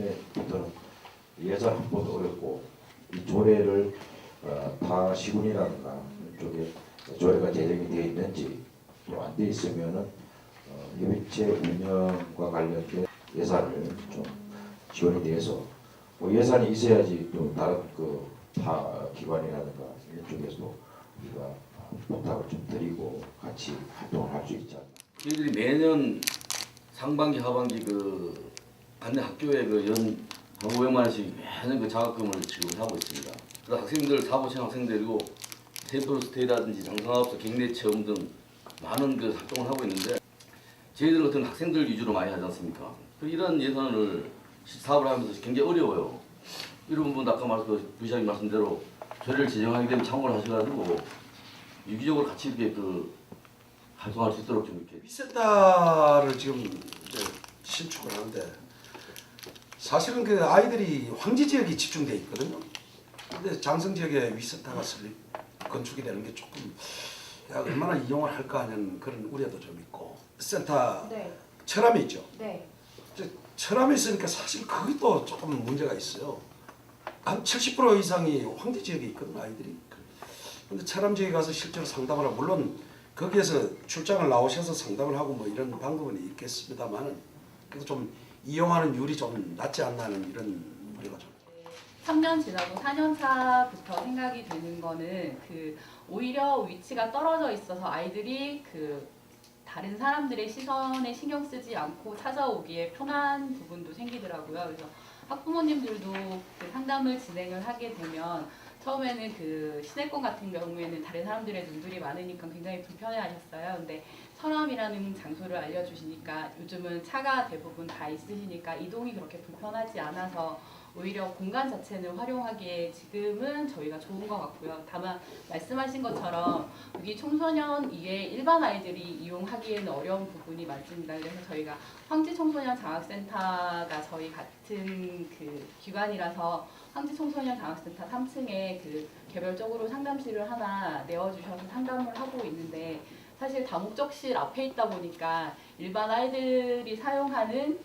내년에부터는 예산 확보도 어렵고 이 조례를 다 시군이라든가 쪽에 조례가 제정이 되어 있는지 또 안 돼 있으면은 예비체 운영과 관련된 예산을 좀 지원이 돼서 뭐 예산이 있어야지 또 다른 타 기관이라든가 이쪽에서도 우리가 부탁을 좀 드리고 같이 활동을 할 수 있지 않나. 저희들이 매년 상반기 하반기 관내 학교에 연 500만 원씩 매년 장학금을 지급하고 있습니다. 그래서 학생들 사고생 학생들이고 템플스테이라든지 장성학업소 객내 체험 등 많은 활동을 하고 있는데 저희들 같은 학생들 위주로 많이 하지 않습니까? 이런 예산을 사업을 하면서 굉장히 어려워요. 이런 부분 아까 부시장님 말씀대로 조례를 제정하게 되면 참고를 하셔가지고 유기적으로 같이 이렇게 활동할 수 있도록 좀 이렇게. 위센터를 지금 이제 신축을 하는데 사실은 아이들이 황지 지역이 집중돼 있거든요. 근데 장성 지역에 위센터가 건축이 되는 게 조금 얼마나 이용을 할까 하는 그런 우려도 좀 있고. 센터 네. 철암에 있죠. 네. 철암에 있으니까 사실 그것도 조금 문제가 있어요. 한 70% 이상이 황지 지역에 있거든 아이들이. 근데 철암 지역에 가서 실제로 상담을 하고 물론 거기에서 출장을 나오셔서 상담을 하고 뭐 이런 방법은 있겠습니다만은 그래도 좀 이용하는 율이 좀 낮지 않나 하는 이런 우려가 좀. 3년 지나고 4년 차부터 생각이 드는 거는 오히려 위치가 떨어져 있어서 아이들이 다른 사람들의 시선에 신경 쓰지 않고 찾아오기에 편한 부분도 생기더라고요. 그래서 학부모님들도 상담을 진행을 하게 되면 처음에는 시내권 같은 경우에는 다른 사람들의 눈들이 많으니까 굉장히 불편해하셨어요. 근데 철암이라는 장소를 알려주시니까 요즘은 차가 대부분 다 있으시니까 이동이 그렇게 불편하지 않아서 오히려 공간 자체는 활용하기에 지금은 저희가 좋은 것 같고요. 다만 말씀하신 것처럼 여기 청소년 이외에 일반 아이들이 이용하기에는 어려운 부분이 많습니다. 그래서 저희가 황지 청소년 장학센터가 저희 같은 기관이라서 황지 청소년 장학센터 3층에 개별적으로 상담실을 하나 내어주셔서 상담을 하고 있는데 사실 다목적실 앞에 있다 보니까 일반 아이들이 사용하는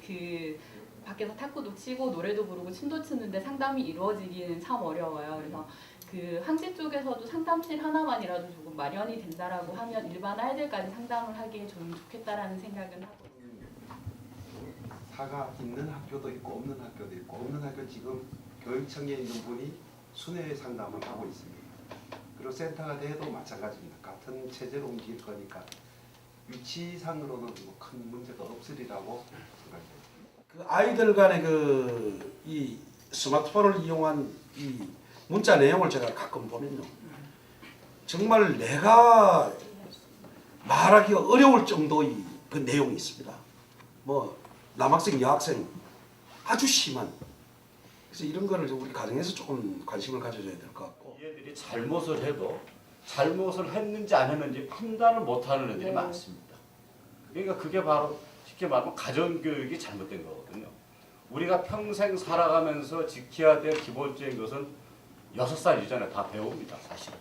밖에서 탁구도 치고 노래도 부르고 춤도 추는데 상담이 이루어지기는 참 어려워요. 그래서 항지 쪽에서도 상담실 하나만이라도 조금 마련이 된다라고 하면 일반 아이들까지 상담을 하기에 좀 좋겠다라는 생각은 하고 있습니다. 사가 있는 학교도 있고 없는 학교도 있고 없는 학교 지금 교육청에 있는 분이 순회 상담을 하고 있습니다. 그리고 센터가 돼도 마찬가지입니다. 같은 체제로 움직일 거니까 위치상으로는 뭐 큰 문제가 없으리라고 생각합니다. 아이들 간의 이 스마트폰을 이용한 이 문자 내용을 제가 가끔 보면요. 정말 내가 말하기가 어려울 정도의 그 내용이 있습니다. 뭐 남학생, 여학생 아주 심한. 그래서 이런 거를 우리 가정에서 조금 관심을 가져줘야 될 것 같고. 얘들이 잘못을 해도 잘못을 했는지 안 했는지 판단을 못하는 애들이 많습니다. 그러니까 그게 바로 쉽게 말하면 가정교육이 잘못된 거거든요. 우리가 평생 살아가면서 지켜야 될 기본적인 것은 6살 이전에 다 배웁니다. 사실은.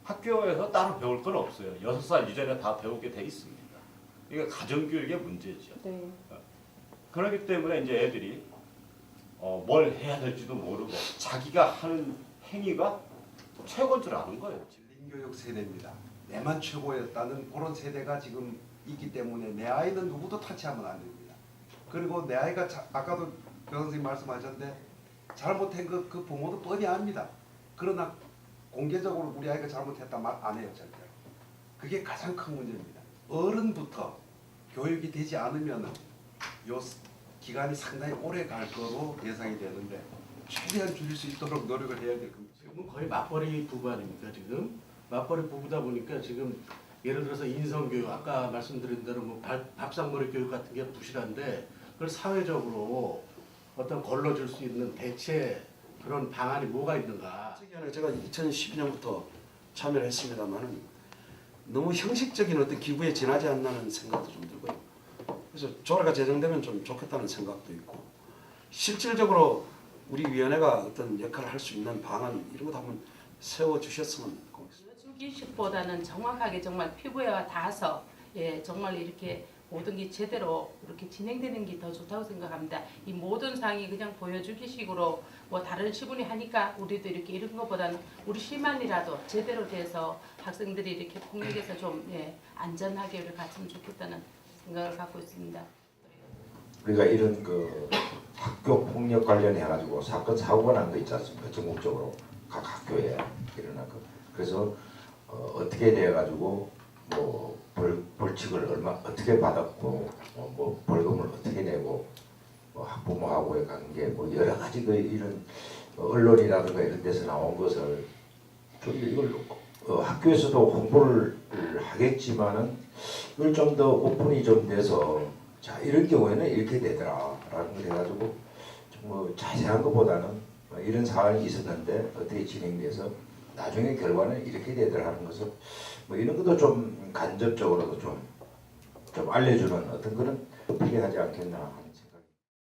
학교에서 따로 배울 건 없어요. 6살 이전에 다 배우게 돼 있습니다. 이게 가정교육의 문제죠. 네. 그렇기 때문에 이제 애들이 뭘 해야 될지도 모르고 자기가 하는 행위가 최고인 줄 아는 거예요. 진린교육 세대입니다. 내만 최고였다는 그런 세대가 지금 있기 때문에 내 아이는 누구도 타치하면 안 됩니다. 그리고 내 아이가 아까도 교장 선생님 말씀하셨는데 잘못한 그 부모도 뻔히 압니다. 그러나 공개적으로 우리 아이가 잘못했다 말 안 해요. 절대. 그게 가장 큰 문제입니다. 어른부터 교육이 되지 않으면 요 기간이 상당히 오래 갈 거로 예상이 되는데 최대한 줄일 수 있도록 노력을 해야 될 겁니다. 지금은 거의 맞벌이 부부 아닙니까 지금? 맞벌이 부부다 보니까 지금 예를 들어서 인성교육 아까 말씀드린 대로 뭐 밥상머리 교육 같은 게 부실한데 그걸 사회적으로 어떤 걸러줄 수 있는 대체 그런 방안이 뭐가 있는가? 제가 2012년부터 참여를 했습니다만은 너무 형식적인 어떤 기구에 지나지 않나는 생각도 좀 들고요. 그래서 조례가 제정되면 좀 좋겠다는 생각도 있고 실질적으로 우리 위원회가 어떤 역할을 할 수 있는 방안 이런 것도 한번 세워주셨으면 고맙습니다. 주기식보다는 정확하게 정말 피부에 닿아서 정말 이렇게 모든 게 제대로 이렇게 진행되는 게 더 좋다고 생각합니다. 이 모든 상이 그냥 보여주기 식으로 뭐 다른 시군이 하니까 우리도 이렇게 이런 것보다는 우리 시만이라도 제대로 돼서 학생들이 이렇게 폭력에서 좀 안전하게 우리 갔으면 좋겠다는 생각을 갖고 있습니다. 우리가 이런 그 학교 폭력 관련해 가지고 사건 사고가 난 거 있지 않습니까? 전국적으로 각 학교에 일어난 거. 그래서 어떻게 돼 가지고 뭐 벌칙을 얼마 어떻게 받았고 뭐 벌금을 어떻게 내고 뭐 학부모하고의 관계 뭐 여러 가지 그 이런 언론이라든가 이런 데서 나온 것을 좀 이걸 학교에서도 홍보를 하겠지만은 이걸 좀 더 오픈이 좀 돼서 자 이런 경우에는 이렇게 되더라라는 걸 해가지고 뭐 자세한 것보다는 이런 상황이 있었는데 어떻게 진행돼서 나중에 결과는 이렇게 되더라는 것을 뭐 이런 것도 좀 간접적으로도 좀 알려주는 어떤 그런 필요하지 않겠나.